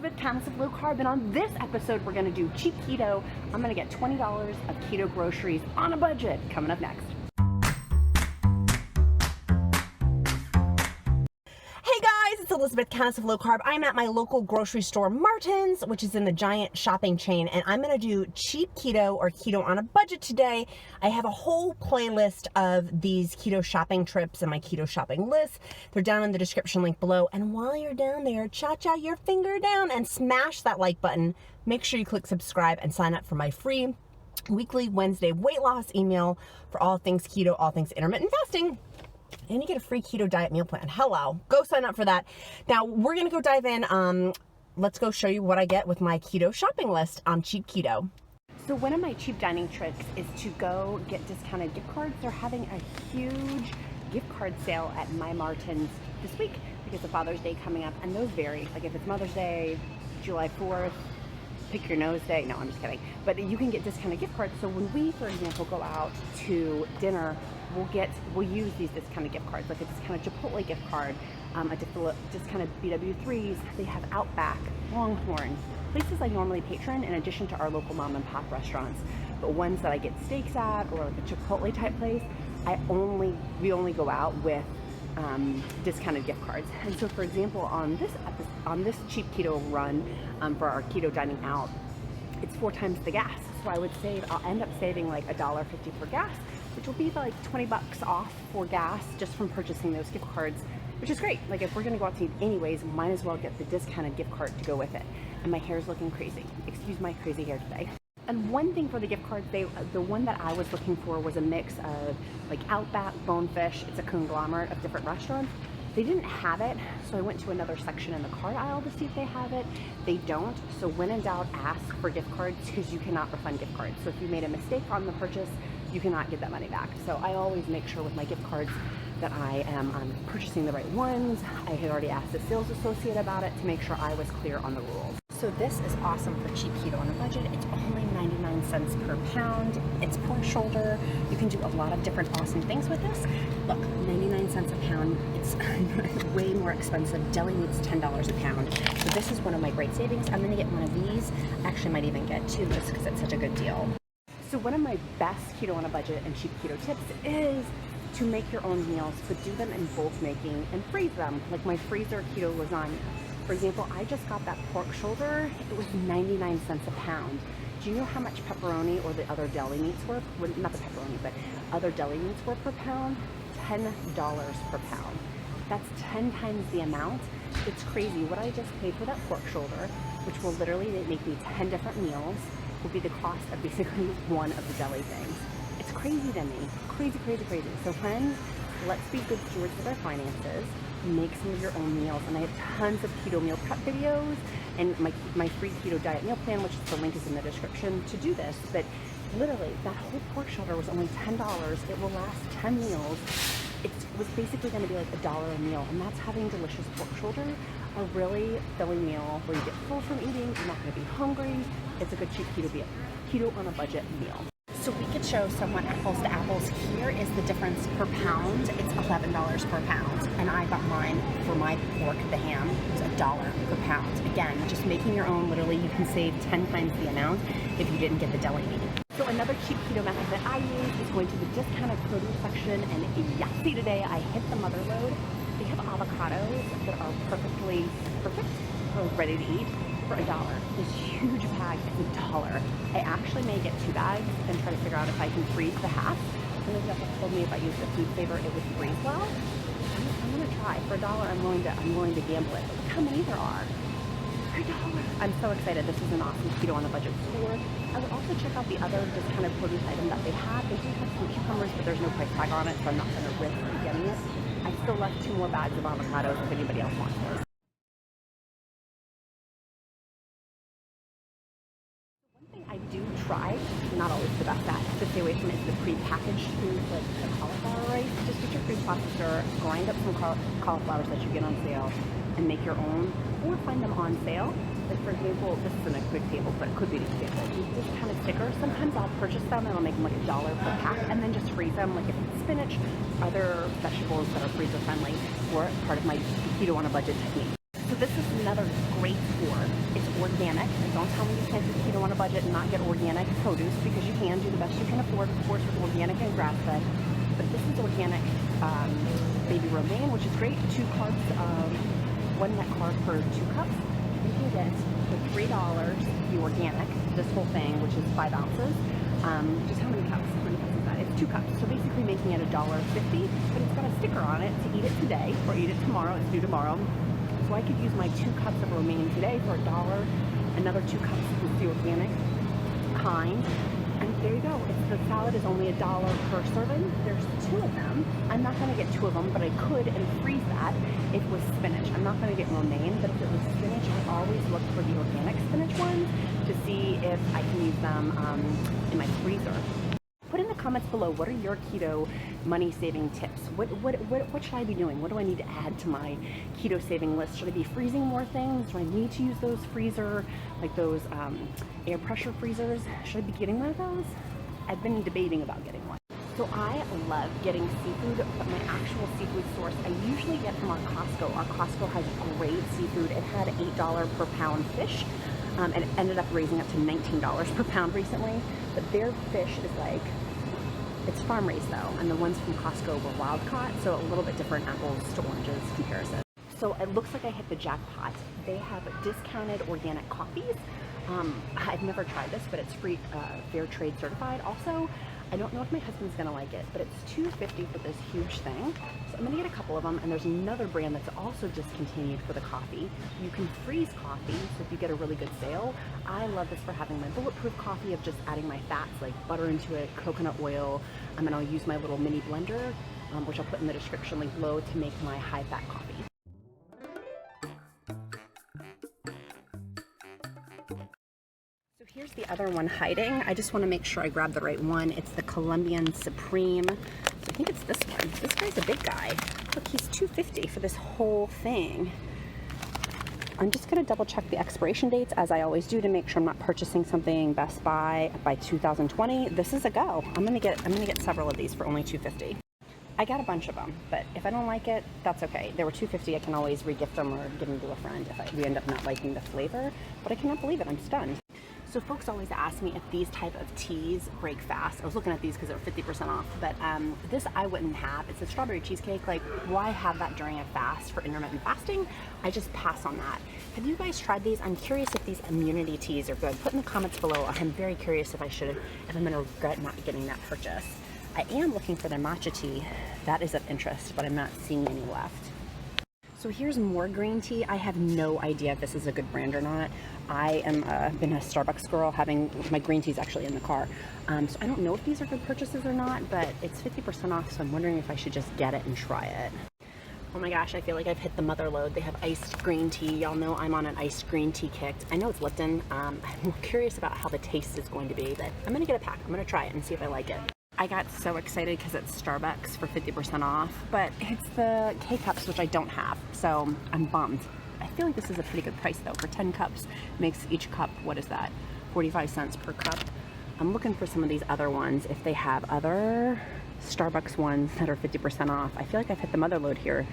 Elizabeth, Countess of Low Carb, and on this episode we're going to do cheap keto. I'm going to get $20 of keto groceries on a budget coming up next. Hey guys, it's Elizabeth, Countess of Low Carb. I'm at my local grocery store, Martin's, which is in the giant shopping chain, and I'm going to do cheap keto or keto on a budget today. I have a whole playlist of these keto shopping trips and my keto shopping list. They're down in the description link below, and while you're down there, cha-cha your finger down and smash that like button. Make sure you click subscribe and sign up for my free weekly Wednesday weight loss email for all things keto, all things intermittent fasting. And you get a free keto diet meal plan. Hello, go sign up for that. Now we're gonna go dive in. Let's go show you what I get with my keto shopping list on cheap keto. So one of my cheap dining tricks is to go get discounted gift cards. They're having a huge gift card sale at my Martin's this week because of Father's Day coming up, and those vary. Like if it's Mother's Day, July 4th, pick your nose day. No, I'm just kidding. But you can get discounted gift cards. So when we, for example, go out to dinner, we'll use these discounted gift cards, like a discounted Chipotle gift card, a discounted BW3s. They have Outback, Longhorn, places I normally patron in addition to our local mom and pop restaurants. But ones that I get steaks at, or like a Chipotle type place, we only go out with discounted gift cards. And so, for example, on this cheap keto run for our keto dining out, it's 4 times the gas. So I'll end up saving like $1.50 for gas, which will be like 20 bucks off for gas just from purchasing those gift cards, which is great. Like if we're gonna go out to eat anyways, might as well get the discounted gift card to go with it. And my hair's looking crazy. Excuse my crazy hair today. And one thing for the gift cards, the one that I was looking for was a mix of like Outback, Bonefish. It's a conglomerate of different restaurants. They didn't have it, so I went to another section in the card aisle to see if they have it. They don't, so when in doubt, ask for gift cards because you cannot refund gift cards. So if you made a mistake on the purchase, you cannot get that money back. So I always make sure with my gift cards that I am purchasing the right ones. I had already asked the sales associate about it to make sure I was clear on the rules. So this is awesome for cheap keto on a budget. It's only 99 cents per pound. It's pork shoulder. You can do a lot of different awesome things with this. Look, 99 cents a pound. It's way more expensive. Deli meat's $10 a pound. So this is one of my great savings. I'm gonna get one of these. Actually might even get 2 just because it's such a good deal. So one of my best keto on a budget and cheap keto tips is to make your own meals, but do them in bulk making and freeze them, like my freezer keto lasagna. For example, I just got that pork shoulder. It was 99 cents a pound. Do you know how much pepperoni or the other deli meats were? Well, not the pepperoni, but other deli meats were per pound? $10 per pound. That's 10 times the amount. It's crazy. What I just paid for that pork shoulder, which will literally make me 10 different meals, will be the cost of basically one of the deli things. It's crazy to me. Crazy, crazy, crazy. So friends, let's be good stewards with our finances. Make some of your own meals, and I have tons of keto meal prep videos and my free keto diet meal plan, which the link is in the description to do this. But literally, that whole pork shoulder was only $10. It will last 10 meals. It was basically going to be like $1 a meal, and that's having delicious pork shoulder, a really filling meal where you get full from eating. You're not going to be hungry. It's a good cheap keto on a budget meal. So we could show somewhat apples to apples. Here is the difference per pound. It's $11 per pound. And I got mine for my pork, the ham, it was $1 per pound. Again, just making your own, literally you can save 10 times the amount if you didn't get the deli meat. So another cheap keto method that I use is going to the discounted produce section, and yahtzee today I hit the mother load. They have avocados that are perfect or ready to eat for $1. This huge bag is $1. I actually may get 2 bags and try to figure out if I can freeze the half. And then Jessica told me if I used a food saver, it would freeze well. I'm gonna try. For $1, I'm willing to gamble it. Look how many there are. For $1. I'm so excited. This is an awesome keto on a budget store. I would also check out the other discounted produce item that they have. They do have some cucumbers, but there's no price tag on it, so I'm not gonna risk getting it. I still left 2 more bags of avocados if anybody else wants those. I do try, not always the best at, to stay away from is the pre-packaged foods like the cauliflower rice. Just get your food processor, grind up some cauliflowers that you get on sale, and make your own, or find them on sale. Like for example, this isn't a good example, but it could be an example. These kind of stickers, sometimes I'll purchase them and I'll make them like $1 per pack and then just freeze them. Like if it's spinach, other vegetables that are freezer friendly, or part of my keto on a budget technique. So this is another great tour. It's organic. And don't tell me you can't do keto on a budget and not get organic produce, because you can do the best you can afford, of course, with organic and grass-fed. But this is organic baby romaine, which is great. 2 carbs, 1 net carb per 2 cups. You can get for $3 the organic, this whole thing, which is 5 ounces. Just how many cups? How many cups is that? It's 2 cups, so basically making it $1.50, but it's got a sticker on it to eat it today or eat it tomorrow. It's due tomorrow. So I could use my 2 cups of romaine today for $1, another 2 cups is the organic kind, and there you go. The salad is only $1 per serving. There's 2 of them. I'm not going to get 2 of them, but I could and freeze that if it was spinach. I'm not going to get romaine, but if it was spinach, I always look for the organic spinach ones to see if I can use them in my freezer. Put in the comments below, what are your keto money saving tips? What should I be doing? What do I need to add to my keto saving list? Should I be freezing more things? Do I need to use those freezer, like those air pressure freezers? Should I be getting one of those? I've been debating about getting one. So I love getting seafood, but my actual seafood source I usually get from our Costco. Our Costco has great seafood. It had $8 per pound fish. And it ended up raising up to $19 per pound recently. But their fish is like, it's farm raised though, and the ones from Costco were wild caught, so a little bit different apples to oranges comparison. So it looks like I hit the jackpot. They have discounted organic coffees. I've never tried this, but it's free, fair trade certified. Also, I don't know if my husband's gonna like it, but it's $2.50 for this huge thing. So I'm gonna get a couple of them, and there's another brand that's also discontinued for the coffee. You can freeze coffee, so if you get a really good sale. I love this for having my bulletproof coffee of just adding my fats, like butter into it, coconut oil, and then I'll use my little mini blender, which I'll put in the description link below, to make my high-fat coffee. Here's the other one hiding. I just want to make sure I grab the right one. It's the Colombian Supreme. So I think it's this one. This guy's a big guy. Look, he's $2.50 for this whole thing. I'm just going to double check the expiration dates, as I always do, to make sure I'm not purchasing something Best Buy by 2020. This is a go. I'm gonna get several of these for only $2.50. I got a bunch of them, but if I don't like it, that's okay. They were $2.50. I can always regift them or give them to a friend if we end up not liking the flavor. But I cannot believe it. I'm stunned. So folks always ask me if these type of teas break fast. I was looking at these because they're 50% off, but this I wouldn't have. It's a strawberry cheesecake. Like, why have that during a fast for intermittent fasting? I just pass on that. Have you guys tried these? I'm curious if these immunity teas are good. Put in the comments below. I'm very curious if I'm gonna regret not getting that purchase. I am looking for their matcha tea. That is of interest, but I'm not seeing any left. So here's more green tea. I have no idea if this is a good brand or not. I am been a Starbucks girl, having my green teas actually in the car. So I don't know if these are good purchases or not, but it's 50% off, so I'm wondering if I should just get it and try it. Oh my gosh, I feel like I've hit the mother load. They have iced green tea. Y'all know I'm on an iced green tea kick. I know it's Lipton. I'm curious about how the taste is going to be, but I'm gonna get a pack. I'm gonna try it and see if I like it. I got so excited because it's Starbucks for 50% off, but it's the K-Cups, which I don't have, so I'm bummed. I feel like this is a pretty good price though. For 10 cups, makes each cup, what is that, 45 cents per cup. I'm looking for some of these other ones, if they have other Starbucks ones that are 50% off. I feel like I've hit the mother load here,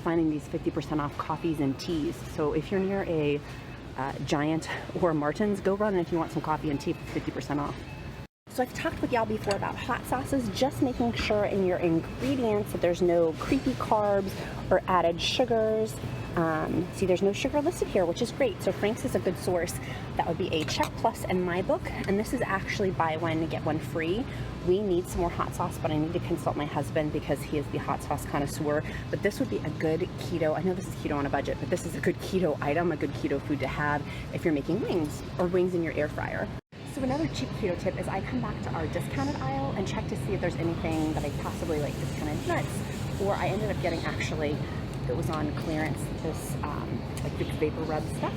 finding these 50% off coffees and teas. So if you're near a Giant or Martin's, go run if you want some coffee and tea for 50% off. So I've talked with y'all before about hot sauces, just making sure in your ingredients that there's no creepy carbs or added sugars. See, there's no sugar listed here, which is great. So Frank's is a good source. That would be a check plus in my book. And this is actually buy one, get one free. We need some more hot sauce, but I need to consult my husband because he is the hot sauce connoisseur. But this would be a good keto, I know this is keto on a budget, but this is a good keto item, a good keto food to have if you're making wings or wings in your air fryer. So another cheap keto tip is I come back to our discounted aisle and check to see if there's anything that I possibly like, discounted nuts, or I ended up getting, actually, it was on clearance, this like the vapor rub stuff,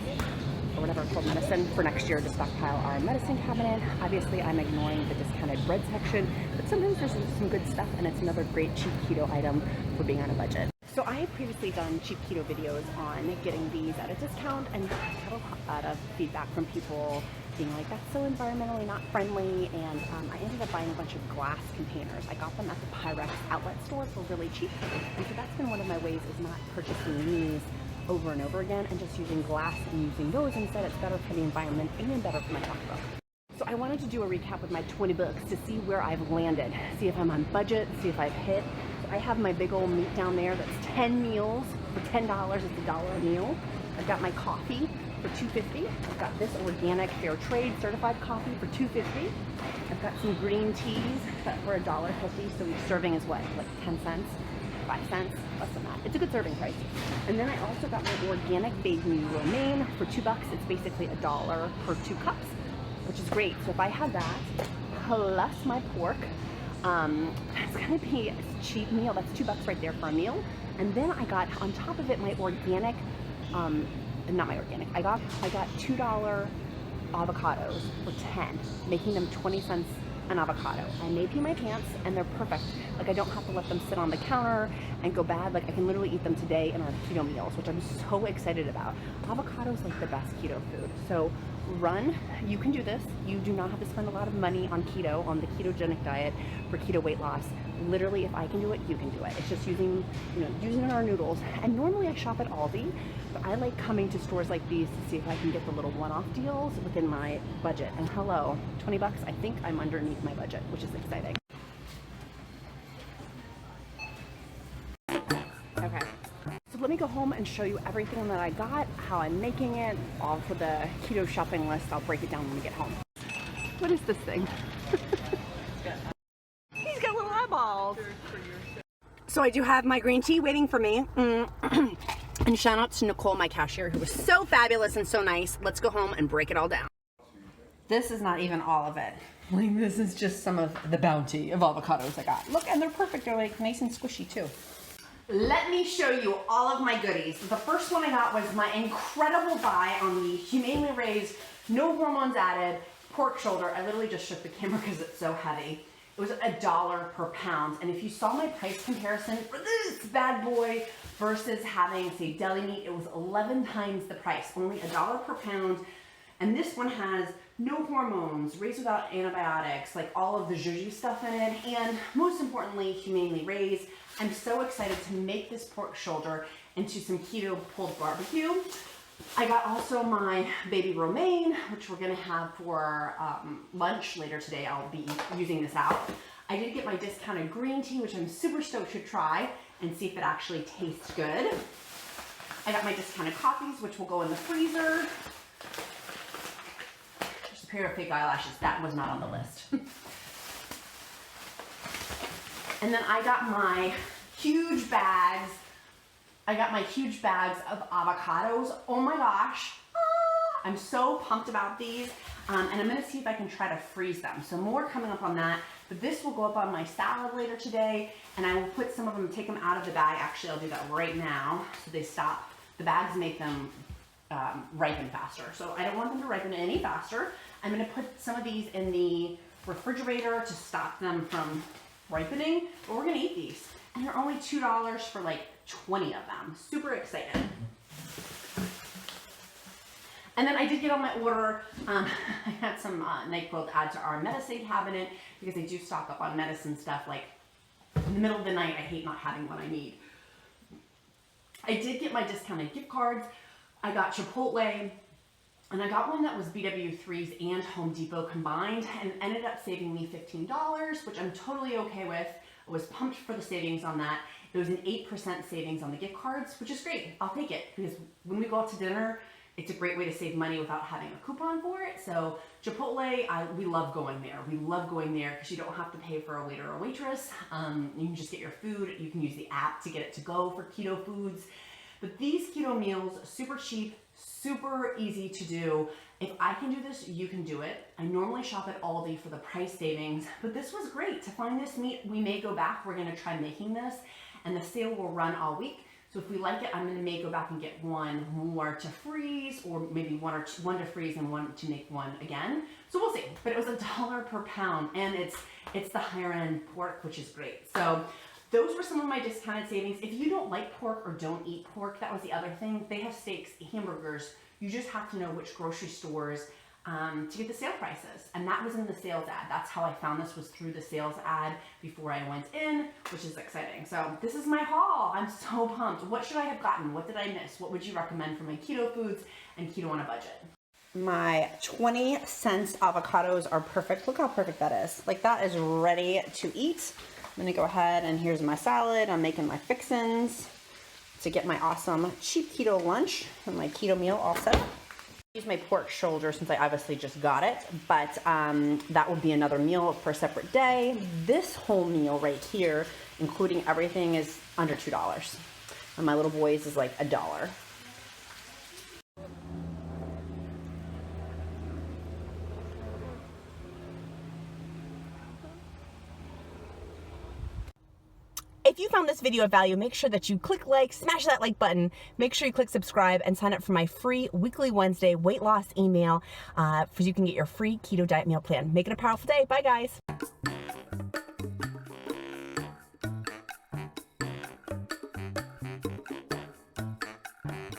or whatever it's called, medicine, for next year to stockpile our medicine cabinet. Obviously I'm ignoring the discounted bread section, but sometimes there's some good stuff, and it's another great cheap keto item for being on a budget. So I have previously done cheap keto videos on getting these at a discount, and I got a lot of feedback from people being like, that's so environmentally not friendly, and I ended up buying a bunch of glass containers. I got them at the Pyrex outlet store for really cheap, and so that's been one of my ways, is not purchasing these over and over again and just using glass and using those instead. It's better for the environment and better for my pocketbook. So I wanted to do a recap with my 20 bucks to see where I've landed, see if I'm on budget, see if I've hit. So I have my big old meat down there that's 10 meals for $10. It's $1 a meal. I've got my coffee for $2.50. I've got this organic fair trade certified coffee for $2.50. I've got some green teas for $1.50. So each serving is what, like 10 cents, 5 cents, less than that. It's a good serving price. And then I also got my organic baby romaine for $2. It's basically $1 per 2 cups, which is great. So if I have that plus my pork, that's gonna be a cheap meal. That's $2 right there for a meal. And then I got on top of it my organic, not my organic, I got $2 avocados for 10, making them 20 cents an avocado. I may pee my pants and they're perfect. Like I don't have to let them sit on the counter and go bad. Like I can literally eat them today in our keto meals, which I'm so excited about. Avocado's like the best keto food. So run, you can do this. You do not have to spend a lot of money on keto, on the ketogenic diet for keto weight loss. Literally, if I can do it, you can do it. It's just using, using our noodles. And normally I shop at ALDI, but I like coming to stores like these to see if I can get the little one-off deals within my budget. And hello, 20 bucks, I think I'm underneath my budget, which is exciting. Okay. So let me go home and show you everything that I got, how I'm making it, all for the keto shopping list. I'll break it down when we get home. What is this thing? He's got little eyeballs. So I do have my green tea waiting for me. And shout out to Nicole, my cashier, who was so fabulous and so nice. Let's go home and break it all down. This is not even all of it. Like this is just some of the bounty of avocados I got. Look, and they're perfect. They're like nice and squishy too. Let me show you all of my goodies. The first one I got was my incredible buy on the humanely raised, no hormones added pork shoulder. I literally just shook the camera because it's so heavy. It was $1 per pound. And if you saw my price comparison for this bad boy versus having, say, deli meat, it was 11 times the price, only $1 per pound. And this one has no hormones, raised without antibiotics, like all of the juju stuff in it, and most importantly, humanely raised. I'm so excited to make this pork shoulder into some keto pulled barbecue. I got also my baby romaine, which we're gonna have for lunch later today. I'll be using this out. I did get my discounted green tea, which I'm super stoked to try and see if it actually tastes good. I got my discounted coffees, which will go in the freezer. Just a pair of fake eyelashes. That was not on the list. And then I got my huge bags. I got my huge bags of avocados. Oh my gosh. I'm so pumped about these. And I'm gonna see if I can try to freeze them. So more coming up on that, but this will go up on my salad later today, and I will put some of them, take them out of the bag. Actually, I'll do that right now so they stop. The bags make them ripen faster. So I don't want them to ripen any faster. I'm gonna put some of these in the refrigerator to stop them from ripening, but we're gonna eat these. And they're only $2 for like 20 of them. Super excited. And then I did get on my order, I had some NyQuil to add to our Medicine cabinet because I do stock up on medicine stuff. Like in the middle of the night, I hate not having what I need. I did get my discounted gift cards. I got Chipotle, and I got one that was BW3's and Home Depot combined, and ended up saving me $15, which I'm totally okay with. I was pumped for the savings on that. It was an 8% savings on the gift cards, which is great. I'll take it because when we go out to dinner, it's a great way to save money without having a coupon for it. So Chipotle, we love going there. We love going there because you don't have to pay for a waiter or waitress. You can just get your food. You can use the app to get it to go for keto foods. But these keto meals, super cheap, super easy to do. If I can do this, you can do it. I normally shop at ALDI for the price savings, but this was great. To find this meat, we may go back. We're gonna try making this, and the sale will run all week. So if we like it, I'm gonna may go back and get one more to freeze, or maybe one to freeze and one to make one again. So we'll see. But it was $1 per pound, and it's the higher end pork, which is great. So those were some of my discounted savings. If you don't like pork or don't eat pork, that was the other thing. They have steaks, hamburgers. You just have to know which grocery stores to get the sale prices. And that was in the sales ad. That's how I found this, was through the sales ad before I went in, which is exciting. So this is my haul. I'm so pumped. What should I have gotten? What did I miss? What would you recommend for my keto foods and keto on a budget? My 20-cent avocados are perfect. Look how perfect that is. Like, that is ready to eat. I'm gonna go ahead and here's my salad. I'm making my fixins to get my awesome cheap keto lunch and my keto meal all set. Use my pork shoulder since I obviously just got it, but that would be another meal for a separate day. This whole meal right here, including everything, is under $2. And my little boys is like $1. If you found this video of value, make sure that you click like, smash that like button, make sure you click subscribe, and sign up for my free weekly Wednesday weight loss email so you can get your free keto diet meal plan. Make it a powerful day. Bye, guys.